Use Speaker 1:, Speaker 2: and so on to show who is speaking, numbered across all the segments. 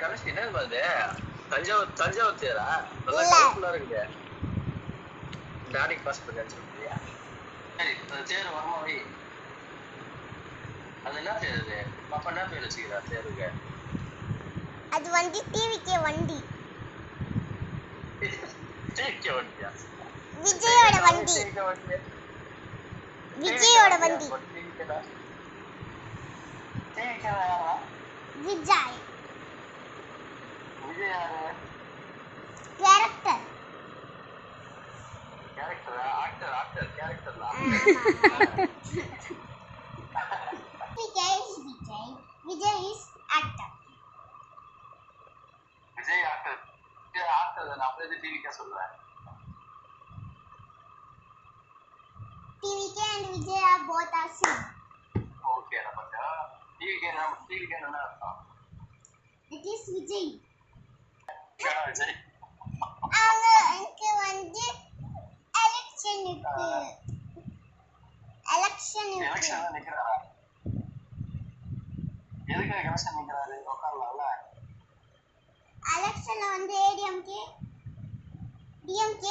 Speaker 1: Collection என்ன பாது தஞ்சாவூர் தேரா நல்லா கலர்ஃபுல்லா இருக்கு. டாடிக் பாஸ் பண்ணி வச்சிருக்கியா? சரி தேர் வரமா வை. அது என்ன தேர் அது? பாப்பா என்ன பேர் வச்சுக்கிறா தேருக்கு?
Speaker 2: அது வந்து டிவிகே வண்டி.
Speaker 1: டிவிகே வண்டியா?
Speaker 2: விஜயோட வண்டி. விஜயோட வண்டி. விஜய்.
Speaker 1: விஜய் யாரு?
Speaker 2: கேரக்டர்.
Speaker 1: கேரக்டரா? ஆக்டர் கேரக்டர்ல.
Speaker 2: Vijay is Vijay. Vijay is actor.
Speaker 1: Vijay actor. Actor நான் அப்படியே டிவிக்கே சொல்றேன்.
Speaker 2: TVK and Vijay are both are same.
Speaker 1: Okay, நமக்கு TVK என்ன அர்த்தம்?
Speaker 2: It is Vijay.
Speaker 1: விஜய்.
Speaker 2: எனக்கு வந்து எலெக்ஷன் இருக்கு. எலெக்ஷன்
Speaker 1: நிக்கிறாரா? எதுக்கு எலெக்ஷன் நிக்கிறாரு? உட்காரலாம்ல.
Speaker 2: எலெக்ஷன்ல வந்து ADMK, DMK,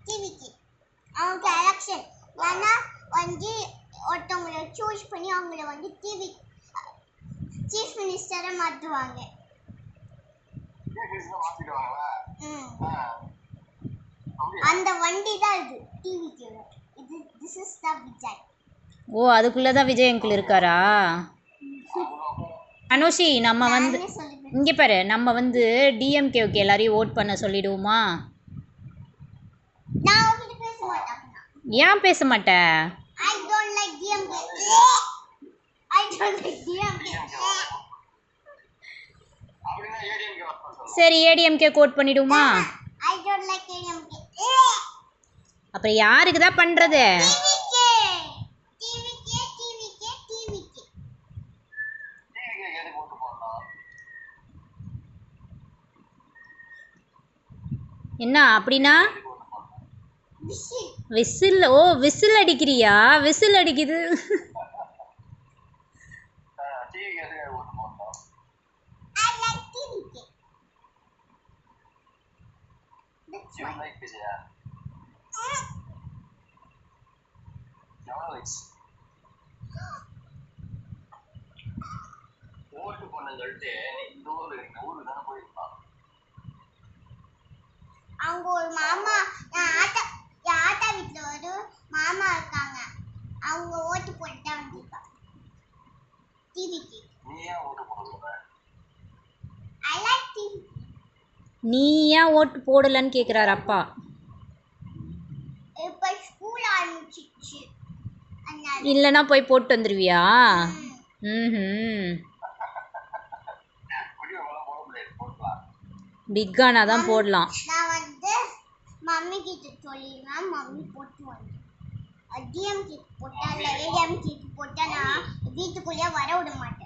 Speaker 2: TVK அவங்க எலெக்ஷன் ஆனா வந்து ஒருத்தவங்களை சூஸ் பண்ணி அவங்கள வந்து சீஃப் மினிஸ்டரை மாற்றுவாங்க. அந்த வண்டி தான் இது டிவிக்கு. இது திஸ் இஸ் தி விஜய்.
Speaker 3: ஓ அதுக்குள்ள தான் விஜய் அங்கிள் இருக்காரா? அனுஷி நம்ம வந்து இங்கே பாரு, நம்ம வந்து டிஎம்கேவுக்கு எல்லாரையும் ஓட் பண்ண சொல்லிடுவோமா?
Speaker 2: நான் உன்கிட்ட பேச மாட்டேன்.
Speaker 3: ஏன் பேச மாட்டேன்?
Speaker 2: I don't like DMK. I don't like DMK.
Speaker 1: அப்படினா ADMK வர சொல்லுங்க.
Speaker 3: சரி ஏடிஎம்கே ஓட் பண்ணிடுவோமா?
Speaker 2: I don't like DMK.
Speaker 3: அப்புறம் யாருக்கு தான் பண்றது?
Speaker 2: TVK.
Speaker 1: எதுக்கு ஓட்டு போடணும்?
Speaker 3: என்ன அப்படின்னா? விசில். ஓ விசில் அடிக்கிறியா? விசில் அடிக்குது.
Speaker 1: டிவிக்கு எதுக்கு ஓட்டு போடணும்?
Speaker 2: I like TVK.
Speaker 1: You like Vijay? ஓட்டு போனன்னு சொல்லிட்டு இந்த ஊருக்கு தானே போயிருப்பான்.
Speaker 2: அவங்க ஒரு மாமா என் ஆட்டா வீட்டுல ஒரு மாமா இருக்காங்க. அவங்க ஓட்டு போட்டு தான் வந்திருக்காங்க டிவிக்கு.
Speaker 1: நீ ஏன் ஓட்டு போடல?
Speaker 2: I like TVK.
Speaker 3: நீ ஏன் ஓட்டு போடலன்னு கேட்குறாரு அப்பா.
Speaker 2: இப்போ ஸ்கூல் ஆரம்பிச்சிச்சு.
Speaker 3: இல்லைன்னா போய் போட்டு வந்துடுவியா? பிக்கானா தான் போடலாம்.
Speaker 2: நான் வந்து மம்மி கிட்ட சொல்லிடுவேன், மம்மி போட்டு வந்து டிஎம்கே போட்டா இல்லை ஏடிஎம்கே போட்டா நான் வீட்டுக்குள்ளேயே வர விட மாட்டேன்.